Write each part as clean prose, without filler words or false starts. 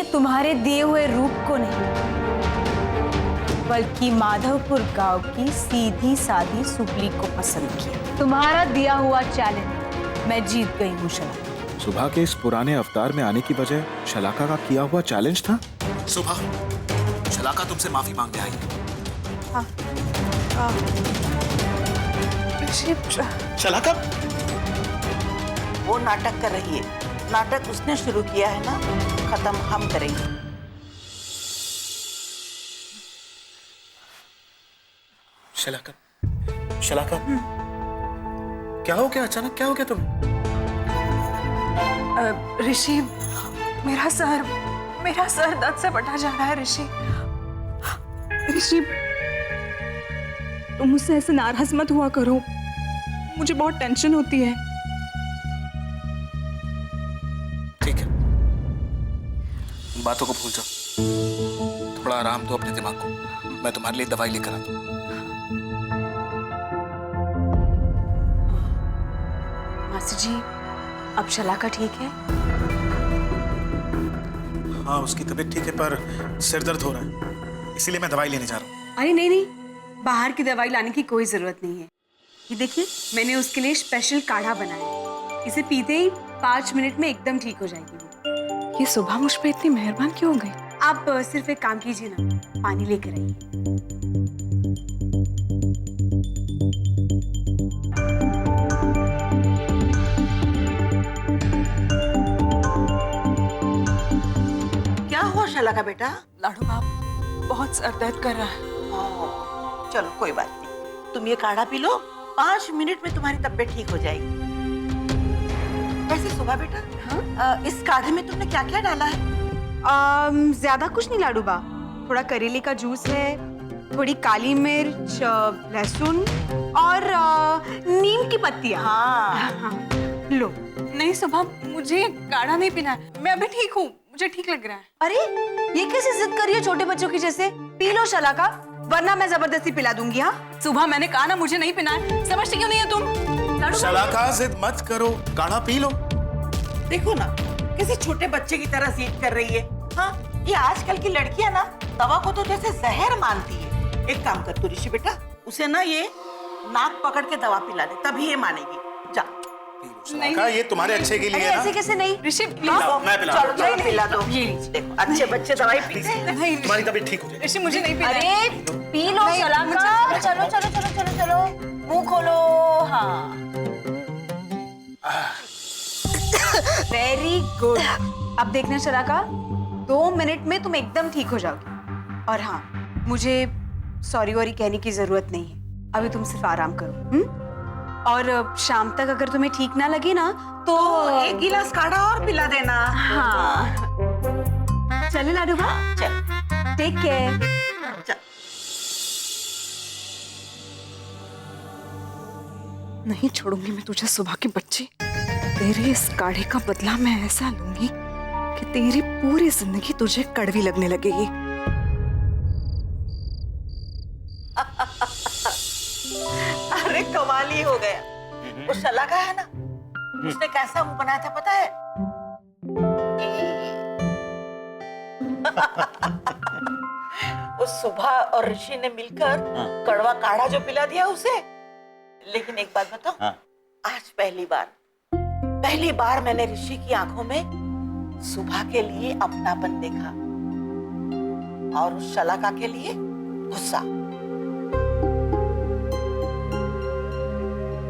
तुम्हारे दिए हुए रूप को नहीं, बल्कि माधवपुर गांव की सीधी सादी सुपली को पसंद किया। तुम्हारा दिया हुआ चैलेंज मैं जीत गई हूँ शलाका। सुबह के इस पुराने अवतार में आने की बजाय शलाका का किया हुआ चैलेंज था। सुबह, शलाका तुमसे माफी मांगने आई है। शलाका, वो नाटक कर रही है। नाटक उसने शुरू किया है ना, खत्म हम करेंगे। शलाका, शलाका, क्या हो गया? अचानक क्या हो गया तुम्हें? ऋषि, मेरा सर दर्द से बटा जा रहा है। ऋषि, तुम मुझसे ऐसे नाराज मत हुआ करो, मुझे बहुत टेंशन होती है। ठीक है, बातों को भूल जाओ, थोड़ा आराम दो अपने दिमाग को। मैं तुम्हारे लिए दवाई लेकर आता हूँ। मासी जी, अब शलाका ठीक है? हाँ, उसकी तबीयत ठीक है, पर सिर दर्द हो रहा है, इसीलिए मैं दवाई लेने जा रहा हूँ। अरे नहीं, बाहर की दवाई लाने की कोई जरूरत नहीं है। ये देखिए, मैंने उसके लिए स्पेशल काढ़ा बनाया है। इसे पीते ही 5 मिनट में एकदम ठीक हो जाएगी वो। ये सुबह मुझ पे इतनी मेहरबान क्यों हो गई? आप सिर्फ एक काम कीजिए ना, पानी लेकर आइए। क्या हुआ शलाका बेटा? लाडू बाप, बहुत सर दर्द कर रहा है। चलो कोई बात नहीं, तुम ये काढ़ा पी लो, 5 मिनट में तुम्हारी तबीयत ठीक हो जाएगी। वैसे सुबह बेटा, इस काढ़े में तुमने क्या क्या डाला है? ज्यादा कुछ नहीं लाडू बा, थोड़ा करेले का जूस है, थोड़ी काली मिर्च, लहसुन और नीम की पत्तियां। हाँ। लो। नहीं सुबह, मुझे काढ़ा नहीं पीना है, मैं अभी ठीक हूँ, मुझे ठीक लग रहा है। अरे ये कैसे जिद कर रही है छोटे बच्चों की जैसे? पी लो शलाका, वरना मैं जबरदस्ती पिला दूंगी। हाँ सुबह मैंने कहा ना मुझे नहीं पीना है, समझती क्यों नहीं है तुम? शलाका, जिद मत करो, काढ़ा पी लो। देखो ना, किसी छोटे बच्चे की तरह जिद कर रही है। हाँ, ये आजकल की लड़कियां ना दवा को तो जैसे जहर मानती है। एक काम कर तू ऋषि बेटा, उसे ना ये नाक पकड़ के दवा पिला दे, तभी ये मानेगी। जा। शलाका, ये तुम्हारे अच्छे के लिए अरे है ऐसे ना? कैसे नहीं? ऋषि पिलाओ, मैं पिला चलो चलो पिला दो। देखो, अच्छे बच्चे दवाई पीते हैं। नहीं तुम्हारी तबीयत ठीक हो जाएगी। ऋषि, मुझे नहीं पीना है। अरे पी लो शलाका, चलो चलो चलो चलो चलो, मुंह खोलो। हाँ, वेरी गुड। अब देखना शलाका, 2 मिनट में तुम एकदम ठीक हो जाओगी। और हाँ, मुझे सॉरी वॉरी कहने की जरूरत नहीं है, अभी तुम सिर्फ आराम करो। और शाम तक अगर तुम्हें ठीक ना लगे ना तो एक गिलास काढ़ा और पिला देना। हाँ, चले लाडू बा, चल। Take care. चल। नहीं छोड़ूंगी मैं तुझे सुबह के बच्चे। तेरे इस काढ़े का बदला मैं ऐसा लूंगी कि तेरी पूरी जिंदगी तुझे कड़वी लगने लगेगी। अरे कमाल ही हो गया। वो शलाका है ना, उसने कैसा मुंह बनाया था पता है? उस सुबह और ऋषि ने मिलकर कड़वा काढ़ा जो पिला दिया उसे। लेकिन एक बात बताओ, आज पहली बार मैंने ऋषि की आंखों में सुबह के लिए अपनापन देखा और उस शलाका के लिए गुस्सा।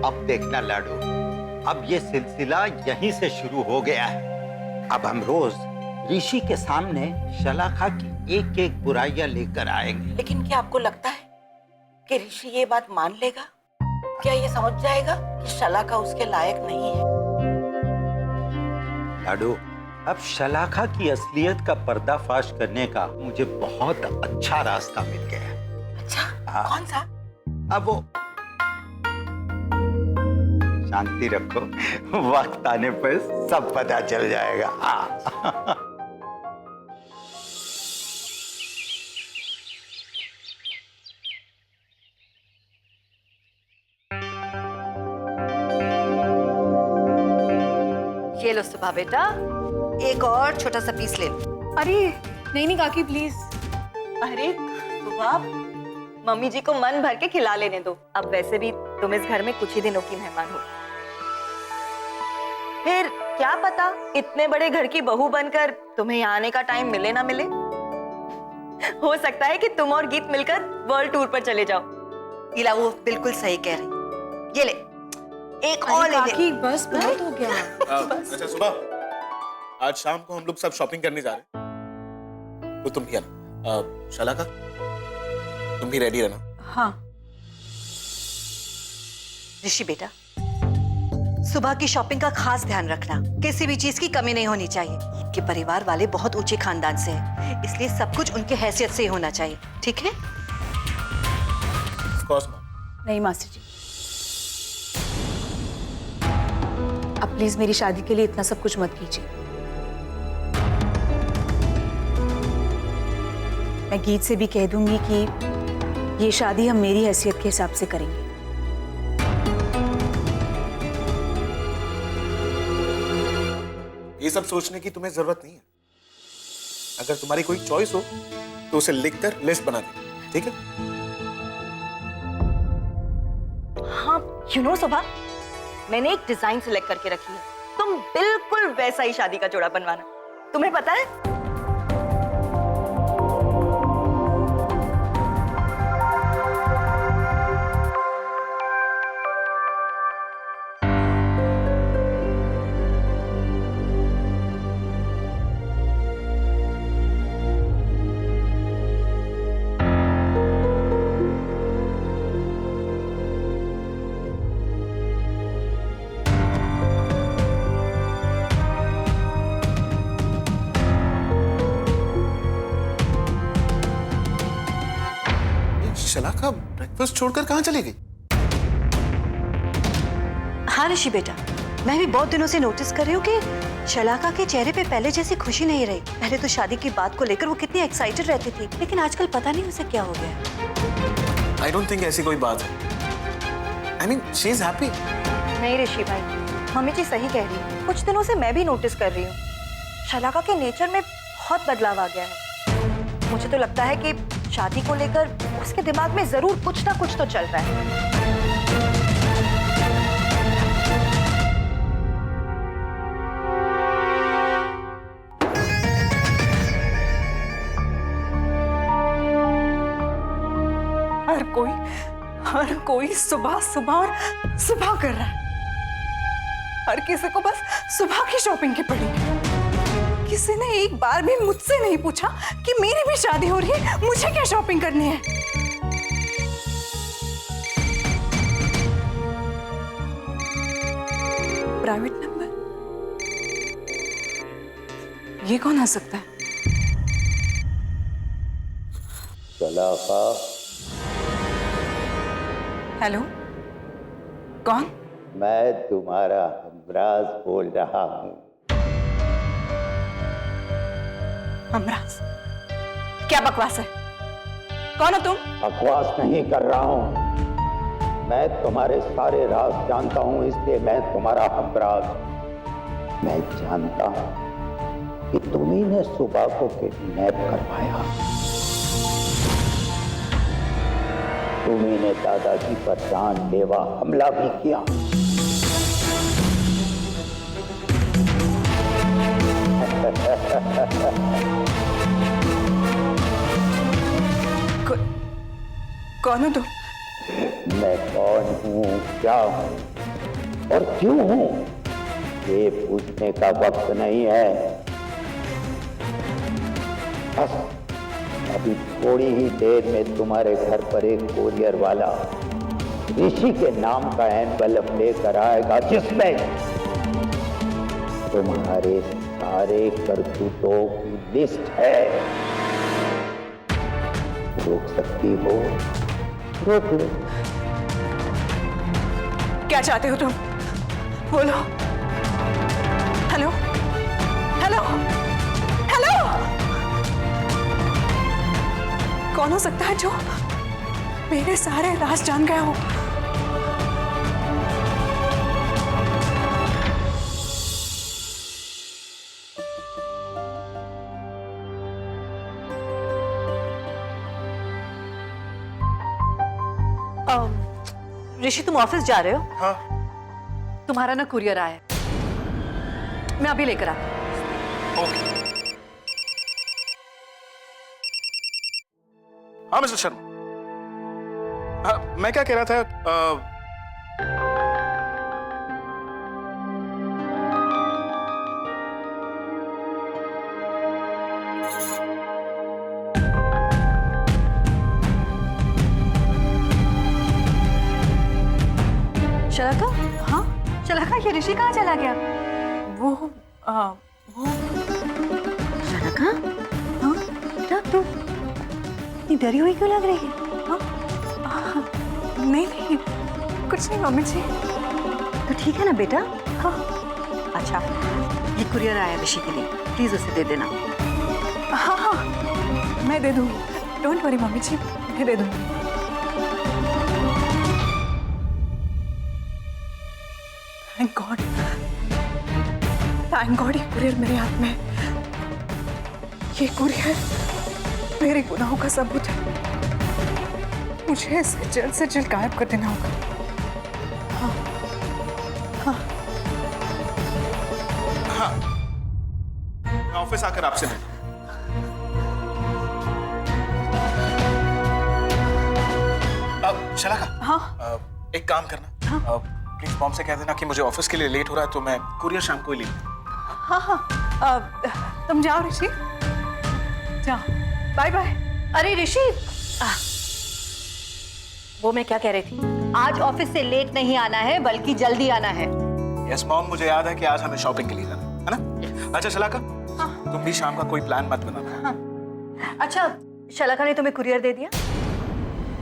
अब देखना लाडू, अब ये सिलसिला यहीं से शुरू हो गया है। अब हम रोज ऋषि के सामने शलाका की एक एक बुराइयां लेकर आएंगे। लेकिन क्या आपको लगता है कि ऋषि ये बात मान लेगा? क्या ये समझ जाएगा कि शलाका उसके लायक नहीं है? लाडू, अब शलाका की असलियत का पर्दाफाश करने का मुझे बहुत अच्छा रास्ता मिल गया। अच्छा, कौन सा? अब वो शांति रखो, वक्त आने पर सब पता चल जाएगा। ये लो सुबह बेटा, एक और छोटा सा पीस ले लो। अरे नहीं नहीं काकी प्लीज। अरे सुबह, मम्मी जी को मन भर के खिला लेने दो। अब वैसे भी तुम इस घर में कुछ ही दिनों की मेहमान हो। फिर क्या पता इतने बड़े घर की बहू बनकर तुम्हें यहाँ आने का टाइम मिले ना मिले। हो सकता है कि तुम और गीत मिलकर वर्ल्ड टूर पर चले जाओ। इला वो बिल्कुल सही कह रही। ये ले, एक और ले ले। काकी बस बहुत हो गया। अच्छा सुबह, आज शाम को हम लोग सब शॉपिंग करने जा रहे हैं, तो तुम भी आना। शलाका, तुम भी रेडी रहना। हाँ ऋषि बेटा, सुबह की शॉपिंग का खास ध्यान रखना। किसी भी चीज की कमी नहीं होनी चाहिए। आपके परिवार वाले बहुत ऊंचे खानदान से हैं, इसलिए सब कुछ उनके हैसियत से ही होना चाहिए, ठीक है? Of course, mom. नहीं मासी जी, अब प्लीज मेरी शादी के लिए इतना सब कुछ मत कीजिए। मैं गीत से भी कह दूंगी कि ये शादी हम मेरी हैसियत के हिसाब से करेंगे। ये सब सोचने की तुम्हें जरूरत नहीं है। अगर तुम्हारी कोई चॉइस हो तो उसे लिखकर लिस्ट बना दे, ठीक है? हाँ, सुबह, मैंने एक डिजाइन सिलेक्ट करके रखी है। तुम बिल्कुल वैसा ही शादी का जोड़ा बनवाना। तुम्हें पता है? शलाका ब्रेकफास्ट छोड़कर कहाँ चली गई? हाँ ऋषि बेटा, मैं भी बहुत दिनों से नोटिस कर रही हूँ कि शलाका के चेहरे पे पहले जैसी खुशी नहीं रही। पहले तो शादी की बात को लेकर वो कितनी एक्साइटेड रहती थी, लेकिन आजकल पता नहीं उसे क्या हो गया। I don't think ऐसी कोई बात है। I mean, she is happy. नहीं ऋषि भाई, मम्मी जी सही कह रही है। कुछ दिनों से मैं भी नोटिस कर रही हूँ, शलाका के नेचर में बहुत बदलाव आ गया है। मुझे तो लगता है कि शादी को लेकर उसके दिमाग में जरूर कुछ ना कुछ तो चल रहा है। हर कोई सुबह सुबह और सुबह कर रहा है। हर किसी को बस सुबह की शॉपिंग की पड़ी है। किसी ने एक बार भी मुझसे नहीं पूछा कि मेरी भी शादी हो रही है, मुझे क्या शॉपिंग करनी है। प्राइवेट नंबर, ये कौन आ सकता है? शलाका, हेलो, कौन? मैं तुम्हारा हमराज बोल रहा हूँ। हमराज? क्या बकवास है? कौन हो तुम? बकवास नहीं कर रहा हूँ, मैं तुम्हारे सारे राज जानता हूँ, इसलिए मैं तुम्हारा हमराज। मैं जानता हूँ कि तुम्ही ने सुबह को किडनैप करवाया, तुम्ही ने दादाजी पर जानलेवा हमला भी किया। कौन हो तुम? मैं कौन हूँ, क्या हूँ और क्यों हूँ, ये पूछने का वक्त नहीं है। बस अभी थोड़ी ही देर में तुम्हारे घर पर एक कोरियर वाला ऋषि के नाम का एनवलप लेकर आएगा, जिसमें तुम्हारे सारे करतूतों की लिस्ट है। रोक सकती हो, रोक लो। क्या चाहते हो तुम? बोलो। Hello, hello, hello. कौन हो सकता है जो मेरे सारे राज जान गया हो? ऋषि तुम ऑफिस जा रहे हो? हाँ तुम्हारा ना कुरियर आया है, मैं अभी लेकर आती हूँ। ओके। हाँ मिस्टर शर्मा, हाँ मैं क्या कह रहा था, शलाका, हाँ शलाका, ये ऋषि कहाँ चला गया? वो शलाका, हाँ बेटा तू इतनी डरी हुई क्यों लग रही है? नहीं नहीं, कुछ नहीं मम्मी जी। तो ठीक है ना बेटा? हाँ। अच्छा, ये कुरियर आया ऋषि के लिए, प्लीज उसे दे देना। हाँ हाँ, मैं दे दूंगी, डोंट वरी मम्मी जी, मैं दे दूंगी। थैंक गॉड ये कुरियर मेरे हाथ में है। ये कुरियर मेरे गुनाहों का सबूत है। मुझे इसे जल्द से जल्द गायब कर देना होगा। हाँ मैं ऑफिस आकर आपसे मिलता हूँ। शलाका, हाँ एक काम करना, प्लीज मॉम से कह देना कि मुझे ऑफिस के लिए लेट हो रहा है, तो मैं कुरियर शाम को ही ले लूँ। हाँ हाँ, तुम जाओ ऋषि, जाओ, बाय बाय। अरे ऋषि, वो मैं क्या कह रही थी, आज ऑफिस से लेट नहीं आना है बल्कि जल्दी आना है। यस मॉम, मुझे याद है कि आज हमें शॉपिंग के लिए जाना है ना? अच्छा शलाका, तुम भी शाम का कोई प्लान मत बनाना। अच्छा, शलाका ने तुम्हें कुरियर दे दिया?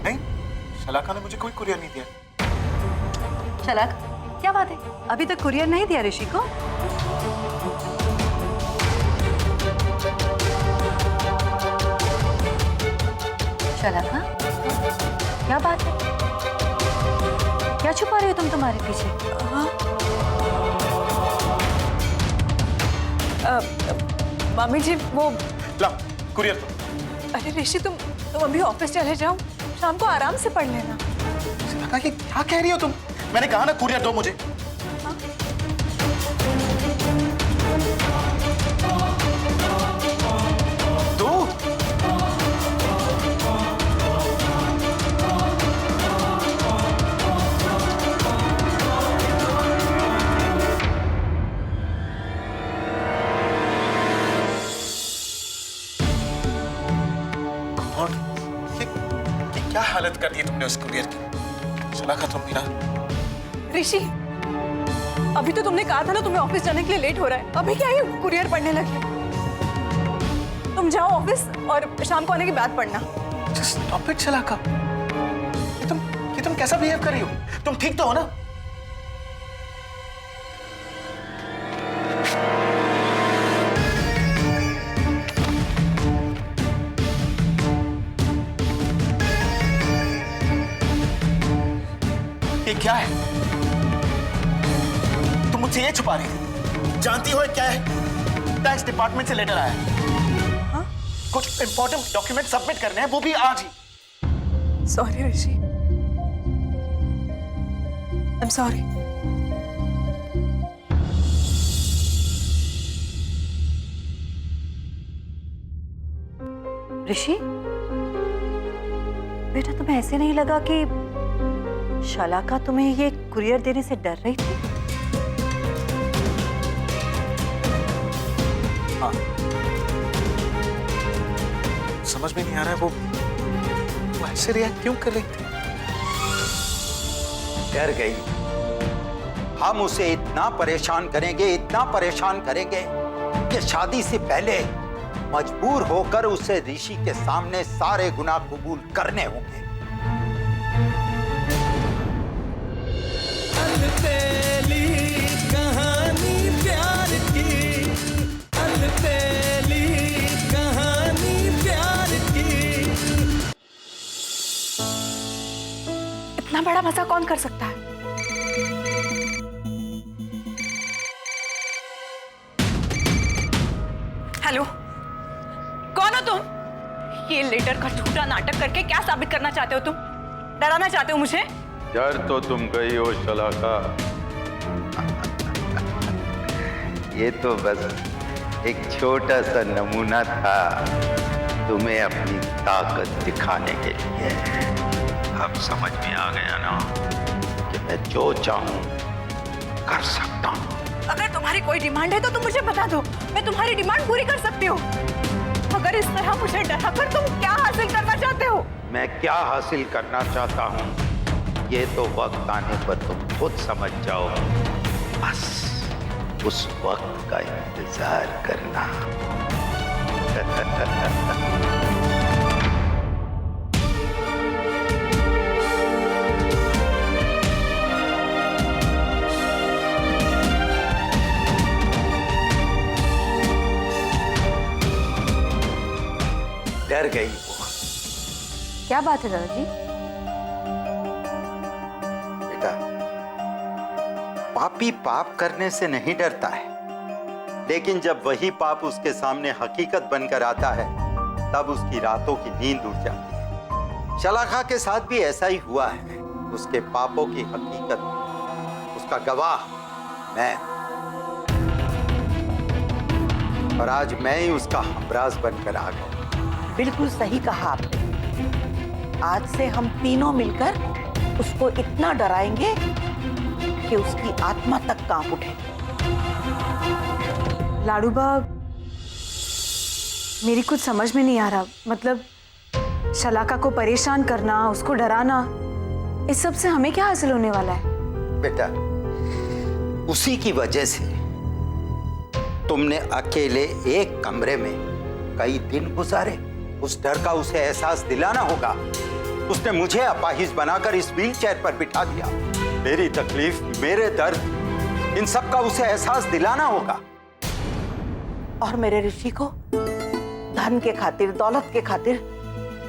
नहीं, शलाका ने मुझे कोई कुरियर नहीं दिया। शलाका, क्या बात है, अभी तक कुरियर नहीं दिया ऋषि को? शलाका, क्या बात है, क्या छुपा रहे हो तुम तुम्हारे पीछे? मम्मी जी वो, ला कुरियर। अरे ऋषि तुम अभी ऑफिस चले जाओ, शाम को आराम से पढ़ लेना। शलाका, ये क्या कह रही हो तुम? मैंने कहा ना कुरियर दो मुझे। दो? और ये क्या हालत कर दी तुमने उस कुरियर की? शलाका तुम भी ना। ऋषि, अभी तो तुमने कहा था ना तुम्हें ऑफिस जाने के लिए लेट हो रहा है, अभी क्या ये कुरियर पढ़ने लगे? तुम जाओ ऑफिस और शाम को आने के बाद पढ़ना। Just stop it, शलाका। ये तुम कैसा बिहेव कर रही हो? तुम ठीक तो हो ना? ये क्या है? तुम मुझसे ये छुपा रही थी? जानती हो ये क्या है? टैक्स डिपार्टमेंट से लेटर आया है। कुछ इंपॉर्टेंट डॉक्यूमेंट सबमिट करने हैं, वो भी आज ही। Sorry Rishi, I am sorry. Rishi, बेटा तुम्हें ऐसे नहीं लगा कि शलाका तुम्हें ये कुरियर देने से डर रही थी? हाँ। समझ में नहीं आ रहा है वो ऐसे रिएक्ट क्यों कर रही थी? डर गई। हम उसे इतना परेशान करेंगे, इतना परेशान करेंगे कि शादी से पहले मजबूर होकर उसे ऋषि के सामने सारे गुनाह कबूल करने होंगे। कहानी प्यार की, अलबेली कहानी प्यार की। इतना बड़ा मजाक कौन कर सकता है? हेलो, कौन हो तुम? ये लेटर का झूठा नाटक करके क्या साबित करना चाहते हो तुम? डराना चाहते हो मुझे? डर तो तुम गई हो शलाका। ये तो बस एक छोटा सा नमूना था तुम्हें अपनी ताकत दिखाने के लिए। अब समझ में आ गया ना कि मैं जो चाहूं कर सकता हूं। अगर तुम्हारी कोई डिमांड है तो तुम मुझे बता दो, मैं तुम्हारी डिमांड पूरी कर सकती हूँ। अगर इस तरह मुझे डराकर तुम क्या हासिल करना चाहते हो? मैं क्या हासिल करना चाहता हूं ये तो वक्त आने पर तुम खुद समझ जाओ। बस उस वक्त का इंतजार करना। डर गई वो। क्या बात है दादाजी? बेटा, पापी पाप करने से नहीं डरता है, लेकिन जब वही पाप उसके सामने हकीकत बनकर आता है तब उसकी रातों की नींद उड़ जाती है। शलाका के साथ भी ऐसा ही हुआ है। उसके पापों की हकीकत, उसका गवाह मैं, और आज मैं ही उसका हमराज बनकर आ गया। बिल्कुल सही कहा आपने। आज से हम तीनों मिलकर उसको इतना डराएंगे कि उसकी आत्मा तक कांप उठे। लाडूबा, मेरी कुछ समझ में नहीं आ रहा। मतलब शलाका को परेशान करना, उसको डराना, इस सब से हमें क्या हासिल होने वाला है? बेटा, उसी की वजह से तुमने अकेले एक कमरे में कई दिन गुजारे। उस डर का उसे एहसास दिलाना होगा। उसने मुझे अपाहिज बनाकर इस व्हीलचेयर पर बिठा दिया। मेरी तकलीफ, मेरे दर्द, इन सब का उसे एहसास दिलाना होगा। और मेरे ऋषि को धन के खातिर, दौलत के खातिर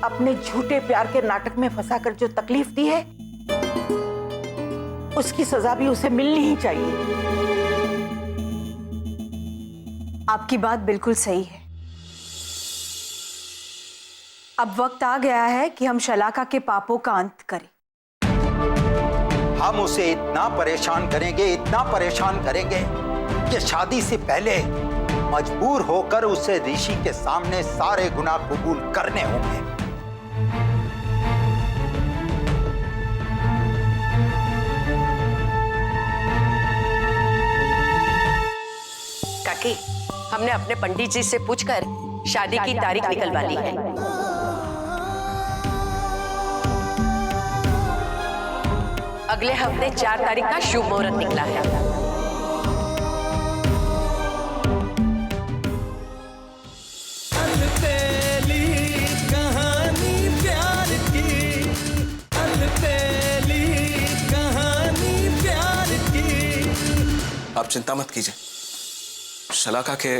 अपने झूठे प्यार के नाटक में फंसाकर जो तकलीफ दी है, उसकी सजा भी उसे मिलनी ही चाहिए। आपकी बात बिल्कुल सही है। अब वक्त आ गया है कि हम शलाका के पापों का अंत करें। हम उसे इतना परेशान करेंगे, इतना परेशान करेंगे कि शादी से पहले मजबूर होकर उसे ऋषि के सामने सारे गुनाह कबूल करने होंगे। काकी, हमने अपने पंडित जी से पूछकर शादी की तारीख निकलवा ली है। अगले हफ्ते 4 तारीख का शुभ मुहूर्त निकला है। अलबेली कहानी प्यार की, अलबेली कहानी प्यार की। आप चिंता मत कीजिए। शलाका के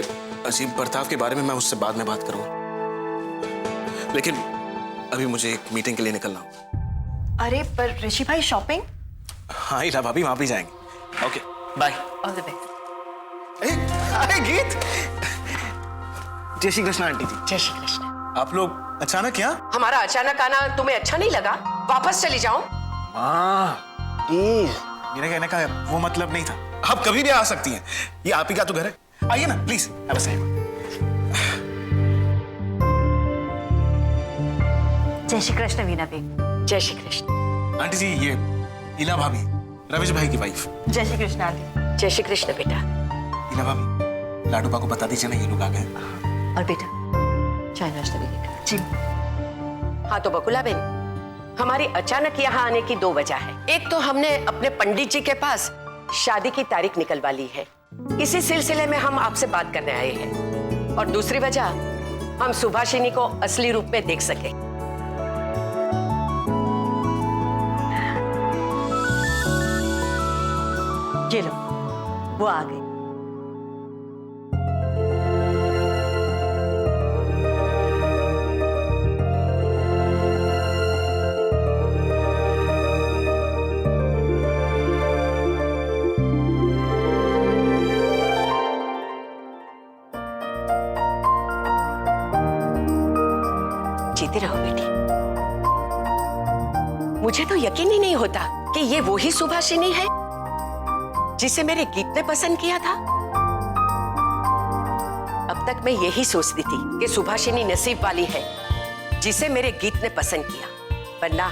अजीब बर्ताव के बारे में मैं उससे बाद में बात करूंगा, लेकिन अभी मुझे एक मीटिंग के लिए निकलना होगा। अरे पर ऋषि भाई, शॉपिंग? हाँ हीरा भाभी, वहां भी जाएंगे। Okay bye. All the best. अरे गीत, जय श्री कृष्ण आंटी जी। जय श्री कृष्ण। आप लोग अचानक यहाँ? हमारा अचानक आना तुम्हें अच्छा नहीं लगा? वापस चली जाओ। प्लीज, मेरे कहने का वो मतलब नहीं था। आप कभी भी आ सकती हैं, ये आप ही का तो घर है। आइए ना प्लीज। जय श्री कृष्ण वीना बेगम। जय श्री कृष्ण। आंटी जी, ये हीला भाभी, रमेश भाई की वाइफ। जय श्री कृष्ण आंटी। जय श्री कृष्ण बेटा। हीला भाभी, लाडूबा को बता दीजिए ना ये लोग आ गए। और बेटा, चाय नाश्ता भी लेकर। जी। हाँ तो बकुला बेन, हमारी अचानक यहाँ आने की 2 वजह है। एक तो हमने अपने पंडित जी के पास शादी की तारीख निकलवा ली है, इसी सिलसिले में हम आपसे बात करने आए हैं। और दूसरी वजह, हम सुभाषिनी को असली रूप में देख सके। ये लो, वो आ गई। जीती रहो बेटी। मुझे तो यकीन ही नहीं होता कि ये वही सुभाषिनी है जिसे मेरे गीत ने पसंद किया था। अब तक मैं यही सोचती थी कि सुभाषिनी नसीब वाली है जिसे मेरे गीत ने पसंद किया, वरना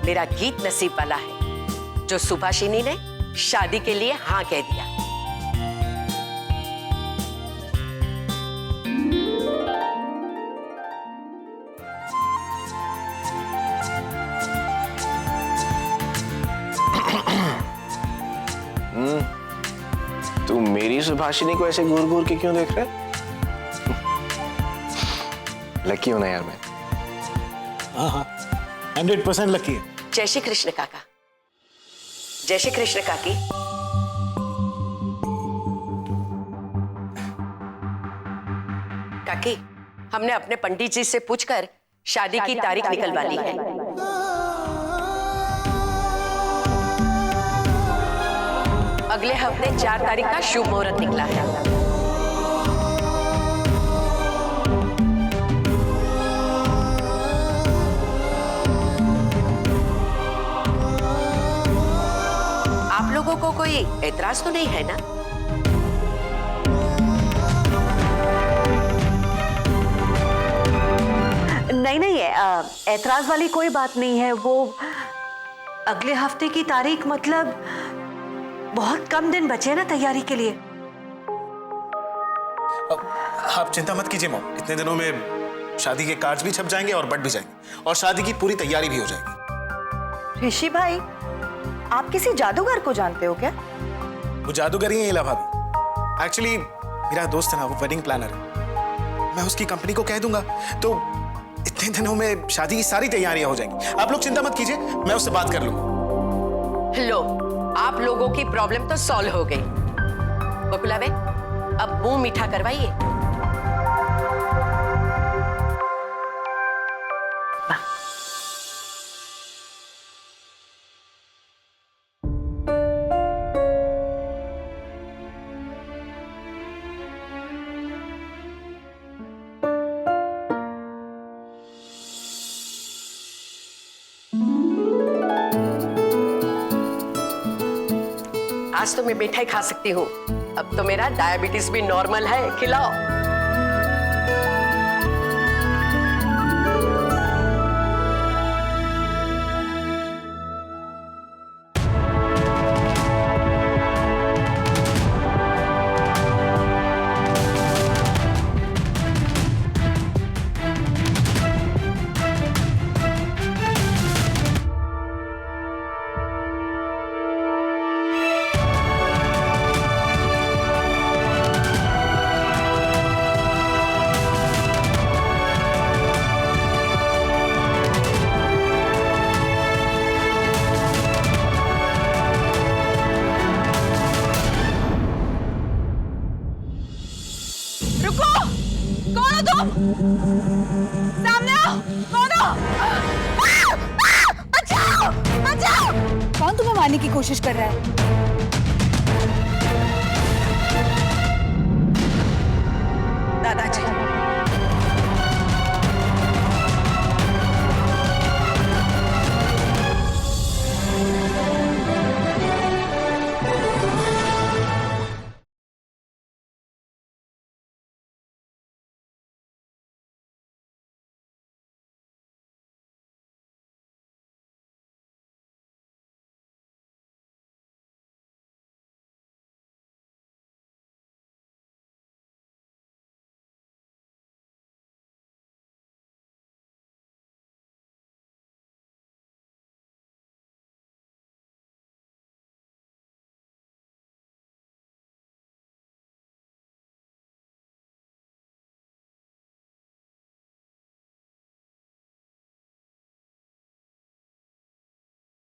मेरा गीत नसीब वाला है जो सुभाषिनी ने शादी के लिए हाँ कह दिया। तू मेरी सुभाषिनी को ऐसे घूर घूर के क्यों देख रहा है? लकी हूं ना यार मैं। हाँ 100% लकी है। जय श्री कृष्ण काका। जय श्री कृष्ण काकी। काकी, हमने अपने पंडित जी से पूछकर शादी की तारीख निकलवा ली है। अगले हफ्ते 4 तारीख का शुभ मुहूर्त निकला है। आप लोगों को कोई एतराज तो नहीं है ना? नहीं, ऐतराज वाली कोई बात नहीं है। वो अगले हफ्ते की तारीख मतलब बहुत कम दिन बचे हैं ना तैयारी के लिए। आप चिंता मत कीजिए मॉम, इतने दिनों में शादी के कार्ड्स भी छप जाएंगे और बट भी जाएंगे और शादी की पूरी तैयारी भी हो जाएगी। ऋषि भाई, आप किसी जादूगर को जानते हो क्या? वो जादूगर ही है इला भाभी। एक्चुअली मेरा दोस्त है ना, वो वेडिंग प्लानर है। मैं उसकी कंपनी को कह दूंगा तो इतने दिनों में शादी की सारी तैयारियां हो जाएंगी। आप लोग चिंता मत कीजिए, मैं उससे बात कर लूंगा। लो, आप लोगों की प्रॉब्लम तो सॉल्व हो गई। बकुला बे, अब मुंह मीठा करवाइए। आज तो मैं मिठाई खा सकती हूँ। अब तो मेरा डायबिटीज भी नॉर्मल है। खिलाओ। कौन हो तुम? सामने आओ। कौन हो? बचाओ, बचाओ। कौन तुम्हें मारने की कोशिश कर रहा है? दादाजी,